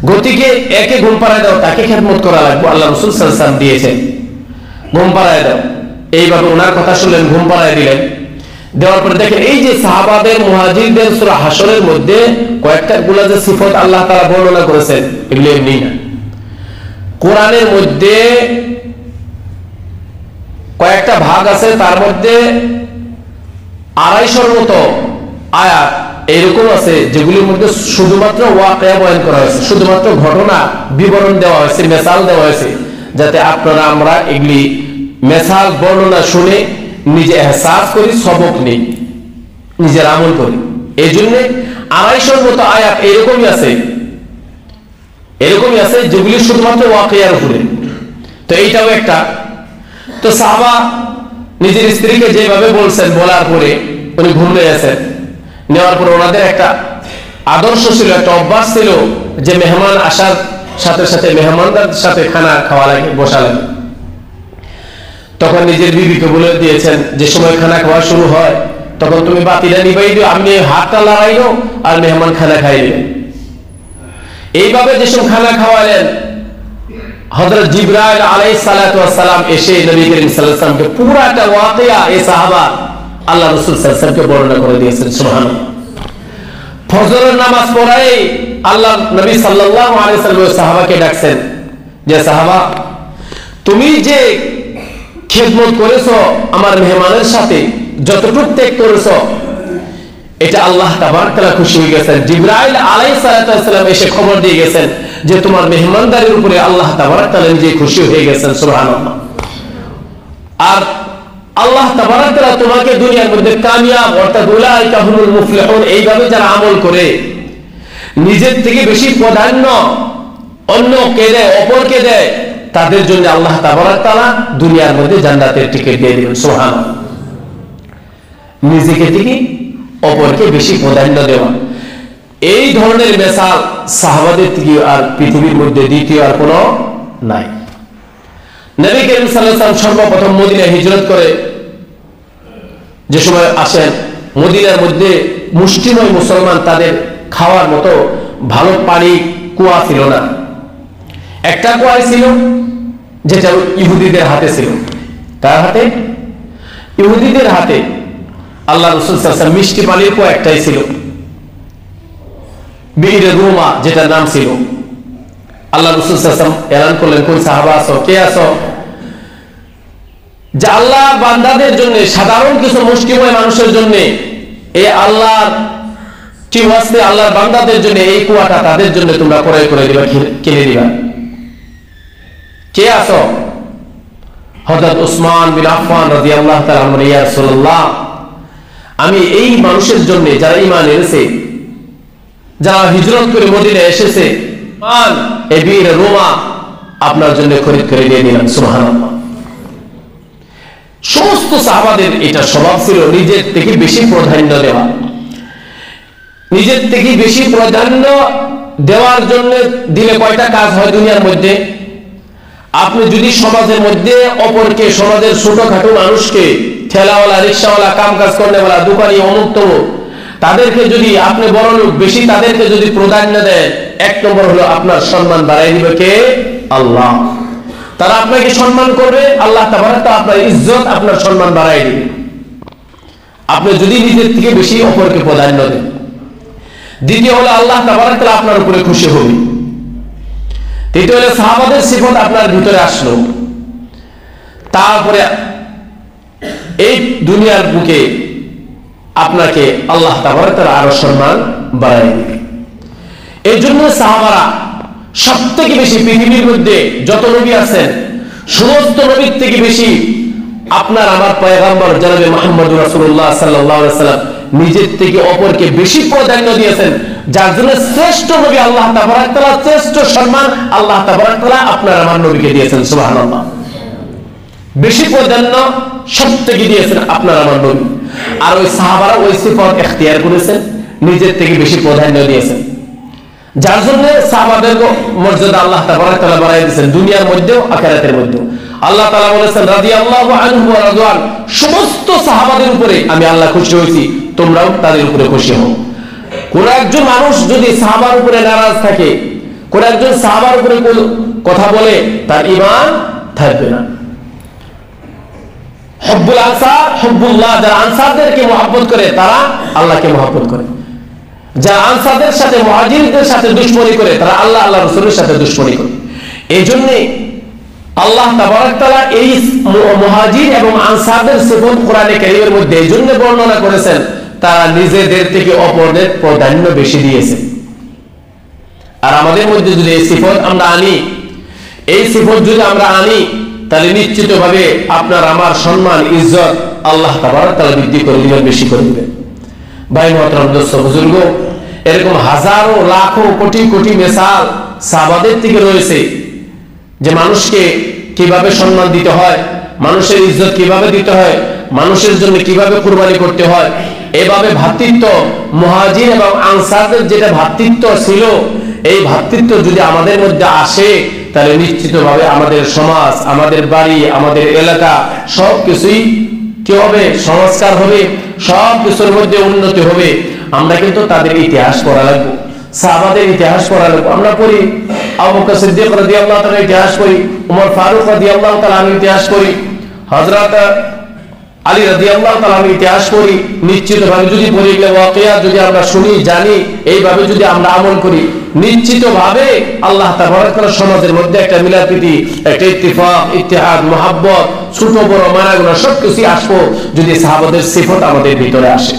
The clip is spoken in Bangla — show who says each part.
Speaker 1: গতিকে একে ঘুম পাড়ায় দাও, তাকে খেদমত করা লাগবে, আল্লাহ রাসূল সাল্লাল্লাহু আলাইহি ওয়াসাল্লাম দিয়েছেন। ঘুম পাড়ায় দাও, এইভাবে ওনার কথা শুনলেন, ঘুম পাড়ায় দিলেন। দেওয়ার পরে দেখেন এই যে সাহাবাদের মুহাজিরদের সূরা হাশরের মধ্যে কয়েকটা গুলা যে সিফত আল্লাহ তাআলা বর্ণনা করেছেন, এগুলো এমনি না। কোরআনের মধ্যে কয়েকটা ভাগ আছে, তার মধ্যে 250 মতো আয়াত এরকম আছে যেগুলির মধ্যে শুধুমাত্র ওয়াকিয়া বয়ান করা হয়েছে, শুধুমাত্র ঘটনা বিবরণ দেওয়া হয়েছে, মেসাল দেওয়া হয়েছে, যাতে আপনারা আমরা এগুলি মেসাল বর্ণনা শুনে নিজে এহসাস করি, সবক নেই, নিজের আমল করি। এই জন্য 250 মতো আয়াত এরকমই আছে যেগুলি শুধুমাত্র ওয়াকিয়ার উপরে। তো এইটাও একটা। তো সাহাবা নিজের স্ত্রীকে যেভাবে বলছেন, বলার পরে উনি ঘুম নিয়েছেন। নেওয়ার পরে ওনাদের একটা আদর্শ ছিল, একটা অভ্যাস ছিল যে মেহমান আসার সাথে সাথে মেহমানদের সাথে খানা খাওয়া লাগে, বসা লাগে। তখন নিজের বিবিকে বলে দিয়েছেন যে সময় খানা খাওয়া শুরু হয় তখন তুমি বাতিটা নিবাই দিও, আমি হাতটা লড়াইও আর মেহমান খানা খাই দিবেন। এইভাবে যে সময় খানা খাওয়ালেন, হযরত জিবরাইল আলাইহিস সালাতু ওয়াস সালাম এসে নবী করিম সাল্লাল্লাহু আলাইহি ওয়াসাল্লামকে পুরাটা ওয়াকিয়া এই সাহাবা আল্লাহ রাসূল সাল্লাল্লাহু আলাইহি ওয়াসাল্লামকে বর্ণনা করে দিয়েছেন। সুবহানাল্লাহ। ফজরের নামাজ পড়াই আল্লাহ নবী সাল্লাল্লাহু আলাইহি ওয়াসাল্লাম সাহাবাকে ডাকছেন যে সাহাবা, তুমি যে খেদমত করেছো আমার মেহমানের সাথে, যতটুকু ত্যাগ করেছো, এটা আল্লাহ তাবারক তাআলা খুশি হয়ে গেছেন। জিবরাইল আলাইহিস সালাম এসে খবর দিয়ে গেছেন যে তোমার মেহমানদারির উপরে আল্লাহ তাবারক তাআলা নিজে খুশি হয়ে গেছেন। সুবহানাল্লাহ। আর আল্লাহ তাবারক তাআলা তোমাকে দুনিয়ার মধ্যে কামিয়াব অর্থাৎ উলাইকা হুমুল মুফলিহুন এইভাবে যারা আমল করে নিজের থেকে বেশি প্রাধান্য অন্যকে দেয়, অপরকে দেয়, তাদের জন্য আল্লাহ তাবারক তাআলা দুনিয়ার মধ্যে জান্নাতের টিকিট দিয়ে দিবেন। সুবহানাল্লাহ। নিজেকে থেকে অপরকে বেশি প্রাধান্য দেওয়া, এই ধরনের মিসাল সাহাবাদের থেকে আর পৃথিবীর মধ্যে দ্বিতীয় আর কোনো নাই। নবী করিম সাল্লাল্লাহু আলাইহি ওয়াসাল্লাম সর্বপ্রথম মদিনায় হিজরত করে যে সময় আসেন, মদিনার মধ্যে মুষ্টিময় মুসলমান, তাদের খাওয়ার মতো ভালো পানি কুয়া ছিল না। একটা কুয়া ছিল যেটা ইহুদিদের হাতে ছিল। কার হাতে? ইহুদিদের হাতে। আল্লাহ রাসূল সাল্লাল্লাহু আলাইহি ওয়াসাল্লাম মিষ্টি পানির কুয়া একটাই ছিল, বিইরে রুমা যেটা নাম ছিল। আল্লাহ রাসূল সাল্লাল্লাহু আলাইহি ওয়াসাল্লাম এলান করলেন, কোন সাহাবা আছো, কে আছো, যে আল্লাহ বান্দাদের জন্য, সাধারণ কিছু মুষ্টিময় মানুষের জন্য, এই আল্লাহর কি ওয়াস্তে আল্লাহর বান্দাদের জন্য এই কুয়াটা তাদের জন্য তোমরা ক্রয় করে দিবা, কিনে দিবা। কে আছো? হযরত উসমান বিন আফফান রাদিয়াল্লাহু তাআলা আনহু, ইয়া রাসূলুল্লাহ, আমি এই মানুষের জন্য যারা ঈমান এনেছে, যারা হিজরত করে মদিনায় এসেছে, মান এই বীর রোমা আপনার জন্য খরিদ করে দিয়ে দিলাম। সুবহানাল্লাহ। সমস্ত সাহাবাদের এটা স্বভাব ছিল নিজের থেকে বেশি প্রাধান্য দেওয়া। নিজের থেকে বেশি প্রাধান্য দেওয়ার জন্য দিলে কয়টা কাজ হয় দুনিয়ার মধ্যে? আপনি যদি সমাজের মধ্যে অপরকে, সমাজের ছোটখাটো মানুষকে, ঠেলাওয়ালা, রিক্সাওয়ালা, কাম কাজ করেওয়ালা, দোকানি, অমুক তমুক, তাদেরকে যদি আপনি বড় লোক বেশি তাদেরকে যদি প্রাধান্য দেন, এক নম্বর হলো আপনার সম্মান বাড়াই দিবে কে? আল্লাহ। তারা আপনাকে সম্মান করবে, আল্লাহ তাবারক তাআলা আপনার ইজ্জত, আপনার সম্মান বাড়াই দিবে আপনি যদি নিজের থেকে বেশি অপরকে প্রাধান্য দেন। দ্বিতীয় হলো আল্লাহ তাবারক তাআলা আপনার উপরে খুশি হবে। তৃতীয় হলো সাহাবাদের সিফত আপনার ভিতরে আসলো। তারপরে এই দুনিয়ার বুকে আপনাকে আল্লাহ তাবারক তাআলা আরো সম্মান বাড়াই দিবে। এই জন্য সাহাবারা সবথেকে বেশি পৃথিবীর মধ্যে যত নবী আছেন সমস্ত নবীর থেকে বেশি আপনার আমার পয়গম্বর জনাবে মুহাম্মদুর রাসূলুল্লাহ সাল্লাল্লাহু আলাইহি ওয়াসাল্লাম নিজের থেকে অপরকে বেশি প্রাধান্য দিয়েছেন, যার জন্য শ্রেষ্ঠ নবী আল্লাহ তাবারক তাআলা, শ্রেষ্ঠ সম্মান আল্লাহ তাবারক তাআলা আপনার আমার নবীকে দিয়েছেন। সুবহানাল্লাহ। বেশি প্রাধান্য সবথেকে দিয়েছেন আপনার আমার নবী। আর ওই সাহাবারা ওই সিফত ইখতিয়ার করেছেন, নিজের থেকে বেশি প্রাধান্য দিয়েছেন, যার জন্য সাহাবাদের মর্যাদা আল্লাহ তাবারক তাআলা বাড়াই দিয়েছেন দুনিয়ার মধ্যেও আখিরাতের মধ্যেও। আল্লাহ তাআলা বলেছেন রাদিয়াল্লাহু আনহু ওয়া রাদওয়ান, সমস্ত সাহাবাদের উপরে আমি আল্লাহ খুশি হয়েছি, তোমরাও তাদের উপরে খুশি হও। কোন একজন মানুষ যদি সাহাবার উপরে নারাজ থাকে, কোন একজন সাহাবার উপরে কথা বলে তার ঈমান থাকবে না। হুব্বুল আনসার হুব্বুল্লাহ, যারা আনসারদেরকে মহব্বত করে তারা আল্লাহকে মহব্বত করে। যারা আনসারদের সাথে মুহাজিরদের সাথে দুশমনি করে তারা আল্লাহ আল্লাহ রাসূলের সাথে দুশমনি করে। এই জন্য আল্লাহ তাবারক তাআলা এই মুহাজির এবং আনসারদের সিফত কোরআনে কারীমের মধ্যে এই জন্য বর্ণনা করেছেন, তারা নিজেদের থেকে অপরদের প্রাধান্য বেশি দিয়েছে। আর আমাদের মধ্যে যদি এই সিফত আমরা আনি, এই সিফত যদি আমরা আনি, তাহলে নিশ্চিতভাবে আপনার আমার সম্মান ইজ্জত আল্লাহ তাবারক তাআলা বৃদ্ধি করে দিবেন, বেশি করে দিবেন। ভাই মুহতারাম দোস্ত বুজুর্গ, এরকম হাজারো লাখো কোটি কোটি মিসাল সাহাবাদের থেকে রয়েছে যে মানুষকে কিভাবে সম্মান দিতে হয়, মানুষের ইজ্জত কিভাবে দিতে হয়, মানুষের জন্য কিভাবে কুরবানি করতে হয়। এভাবে ভ্রাতৃত্ব মুহাজির এবং আনসারদের যেটা ভ্রাতৃত্ব ছিল, এই ভ্রাতৃত্ব যদি আমাদের মধ্যে আসে তাহলে নিশ্চিতভাবে আমাদের সমাজ, আমাদের বাড়ি, আমাদের এলাকা সবকিছুই কি হবে, সংস্কার হবে, সব কিছুর মধ্যে উন্নতি হবে। আমরা কিন্তু তাদের ইতিহাস পড়া লাগবে, সাহাবাদের ইতিহাস পড়া লাগবে। আমরা পড়ি আবু বকর সিদ্দিক রাদিয়াল্লাহু তাআলার ইতিহাস পড়ি, ওমর ফারুক রাদিয়াল্লাহু তাআলার ইতিহাস পড়ি, হযরত আলী রাদিয়াল্লাহু তাআলার ইতিহাস পড়ি। নিশ্চিতভাবে যদি পড়ি, ওয়াকিয়া যদি আমরা শুনি, জানি, এইভাবে যদি আমরা আমল করি, নিশ্চিতভাবে আল্লাহ তাবারক তাআলা সমাজের মধ্যে একটা মিলাদপ্রীতি, একটা ইত্তেফাক, ইত্তেহাদ, মুহাব্বত, ছোট বড় মানাগুলো সবকিছু আসবো যদি সাহাবাদের সিফত আমাদের ভিতরে আসে।